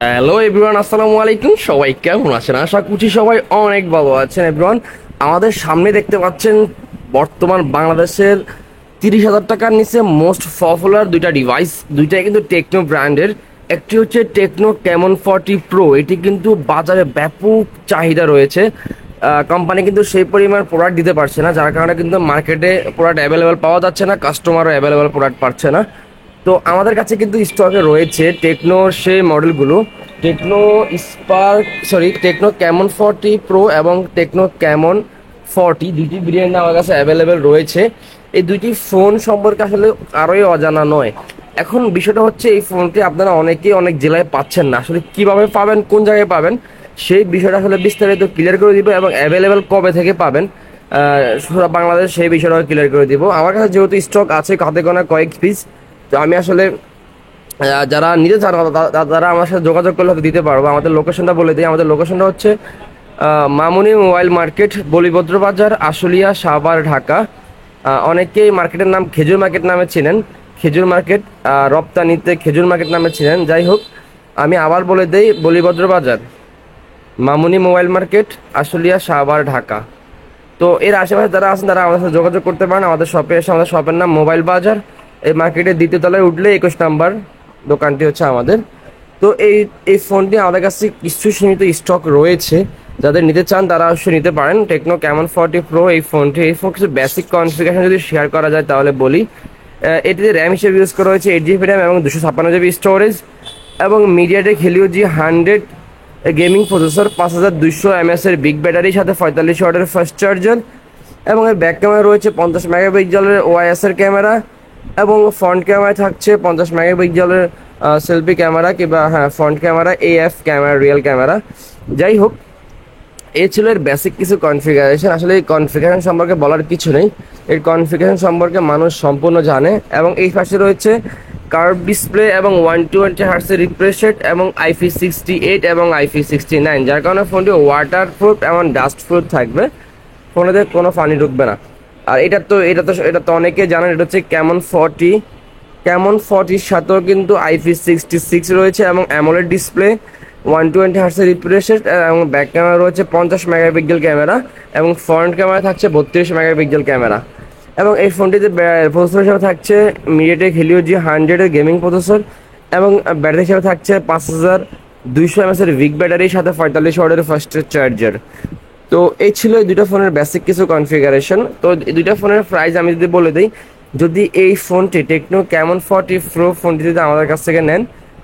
Hello everyone, আসসালামু আলাইকুম। সবাই কেমন আছেন? আশা করছি সবাই অনেক ভালো আছেন। এভরিওয়ান, আমাদের সামনে দেখতে পাচ্ছেন বর্তমান বাংলাদেশের 30,000 টাকার নিচে মোস্ট পপুলার দুইটা ডিভাইস। দুইটাই কিন্তু টেকনো ব্র্যান্ডের। একটি হচ্ছে টেকনো ক্যামন 40 প্রো। এটি কিন্তু বাজারে ব্যাপক চাহিদা রয়েছে। কোম্পানি কিন্তু সেই পরিমাণ প্রোডাক্ট দিতে পারছে না, যার কারণে কিন্তু মার্কেটে প্রোডাক্ট অ্যাভেলেবেল পাওয়া যাচ্ছে না, কাস্টমারও অ্যাভেলেবেল প্রোডাক্ট পাচ্ছে না। তো আমাদের কাছে কিন্তু স্টকে রয়েছে টেকনোর সেই মডেলগুলো, Tecno Spark Tecno Camon 40 pro এবং টেকনো ক্যামন 40, দুইটি ভেরিয়েন্ট আমার কাছে অ্যাভেলেবেল রয়েছে। এই দুইটি ফোন সম্পর্কে আসলে আরোই অজানা নয়। এখন বিষয়টা হচ্ছে, এই ফোনটি আপনারা অনেকেই অনেক জেলায় পাচ্ছেন না। আসলে কিভাবে পাবেন, কোন জায়গায় পাবেন, সেই বিষয়টা আসলে বিস্তারিত ক্লিয়ার করে দিব এবং অ্যাভেলেবেল কবে থেকে পাবেন সারা বাংলাদেশ, সেই বিষয়টা ক্লিয়ার করে দিব। আমার কাছে যেহেতু স্টক আছে হাতে গোনা কয়েক পিস, তো আমি আসলে যারা নিতে চান তারা আমার সাথে যোগাযোগ করলে হয়তো দিতে পারবো। আমাদের লোকেশনটা বলে দিই। আমাদের লোকেশনটা হচ্ছে মামুনি মোবাইল মার্কেট, বলিভদ্র বাজার, আশুলিয়া, সাভার, ঢাকা। অনেকেই মার্কেটের নাম খেজুর মার্কেট নামে চেনেন। খেজুর মার্কেট, রপ্তানিতে খেজুর মার্কেট নামে চেনেন। যাই হোক, আমি আবার বলে দেই, বলিভদ্র বাজার, মামুনি মোবাইল মার্কেট, আশুলিয়া, সাভার, ঢাকা। তো এর আশেপাশে যারা আছেন তারা আমাদের সাথে যোগাযোগ করতে পারেন। আমাদের শপে এসে, আমাদের শপের নাম মোবাইল বাজার। এই মার্কেটের দ্বিতীয় তলায় উঠলে 21 নাম্বার দোকানটি হচ্ছে আমাদের। তো এই ফোনটি আমাদের কাছে কিছু সীমিত স্টক রয়েছে। যাদের নিতে চান তারা অবশ্যই নিতে পারেন। টেকনো ক্যামন 40 প্রো এই ফোন কিছু বেসিক কনফিগারেশন যদি শেয়ার করা যায় তাহলে বলি। এটিতে র্যাম হিসেবে ইউজ করা হয়েছে 8 GB র্যাম এবং 256 GB স্টোরেজ, এবং MediaTek Helio G100 gaming processor, 5200 mAh এর বিগ ব্যাটারির সাথে 45 ওয়াটের ফাস্ট চার্জার, এবং এর ব্যাক ক্যামেরা রয়েছে 50 মেগাপিক্সেলের ওআইএস এর ক্যামেরা, এবং ফ্রন্ট ক্যামেরায় থাকছে 50 মেগাপিক্সেলের সেলফি ক্যামেরা, কিংবা front camera AF camera, real camera. যাই হোক, এই ছিল এর বেসিক কিছু কনফিগারেশন। আসলে এই কনফিগারেশন সম্পর্কে বলার কিছু নেই, এর কনফিগারেশন সম্পর্কে মানুষ সম্পূর্ণ জানে। এবং এই পাশে রয়েছে কার্ভ ডিসপ্লে এবং 120 হার্টসের রিফ্রেশ রেট, এবং IP68 এবং IP69, যার কারণে ফোনটি ওয়াটার প্রুফ এবং ডাস্ট প্রুফ থাকবে। ফোনেতে কোনো পানি ঢুকবে না। আর এটা তো অনেকে জানেন, এটা হচ্ছে ক্যামন 40 সাথেও কিন্তু IP66 রয়েছে, এবং অ্যামোলেড ডিসপ্লে, 120 হার্টসের রিফ্রেশ রেট, এবং ব্যাক ক্যামেরা রয়েছে 50 মেগাপিক্সেল ক্যামেরা, এবং ফ্রন্ট ক্যামেরা থাকছে 32 মেগাপিক্সেল ক্যামেরা। এবং এই ফোনটিতে প্রসেসর হিসেবে থাকছে মিডিয়াটেক হেলিও G100 এর গেমিং প্রসেসর, এবং ব্যাটারি হিসেবে থাকছে 5200 mAh এর বিগ ব্যাটারির সাথে 45 ওয়াটের ফাস্ট চার্জার। তো এই ছিল এই দুটো ফোনের বেসিক কিছু কনফিগারেশন। তো এই দুটো ফোনের প্রাইস আমি যদি বলে দিই, যদি এই ফোনটি টেকনো ক্যামন 40 প্রো ফোনটি যদি আমাদের কাছ থেকে নেন,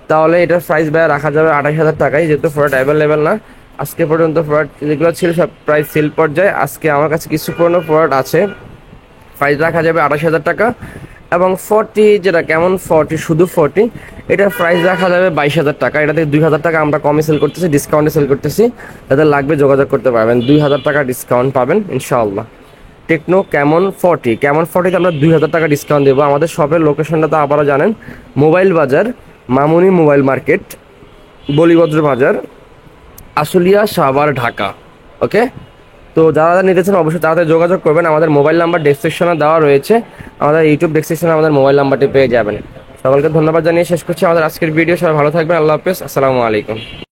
তাহলে এটার প্রাইস ব্যয় রাখা যাবে 28,000 টাকায়। যেহেতু প্রোডাক্ট অ্যাভেলেবেল না, আজকে পর্যন্ত প্রোডাক্ট যেগুলো ছিল সব প্রাইস সেল পর্যায়ে। আজকে আমার কাছে কিছু পুরনো প্রোডাক্ট আছে, প্রাইস রাখা যাবে 28,000 টাকা। এবং 40, যেটা ক্যামন 40, শুধু 40, এটার প্রাইস রাখা যাবে 22,000 টাকা। এটাতে 2,000 টাকা আমরা কমে সেল করতেছি, ডিসকাউন্টে সেল করতেছি। যাদের লাগবে যোগাযোগ করতে পারবেন, 2,000 টাকা ডিসকাউন্ট পাবেন ইনশাআল্লাহ। টেকনো ক্যামন 40তে আমরা 2,000 টাকা ডিসকাউন্ট দেবো। আমাদের শপের লোকেশনটা তো আবারও জানেন, মোবাইল বাজার, মামুনি মোবাইল মার্কেট, বলিভদ্র বাজার, আশুলিয়া, সাভার, ঢাকা। ওকে, তো যারা নিতে চান অবশ্যই তাড়াতাড়ি যোগাযোগ করবেন। আমাদের মোবাইল নাম্বার ডেসক্রিপশনে দেওয়া রয়েছে, আমাদের ইউটিউব ডেসক্রিপশনে আমাদের মোবাইল নাম্বারটি পেয়ে যাবেন। সকলকে ধন্যবাদ জানিয়ে শেষ করছি আমাদের আজকের ভিডিও। সবাই ভালো থাকবেন। আল্লাহ হাফেজ, আসসালামু আলাইকুম।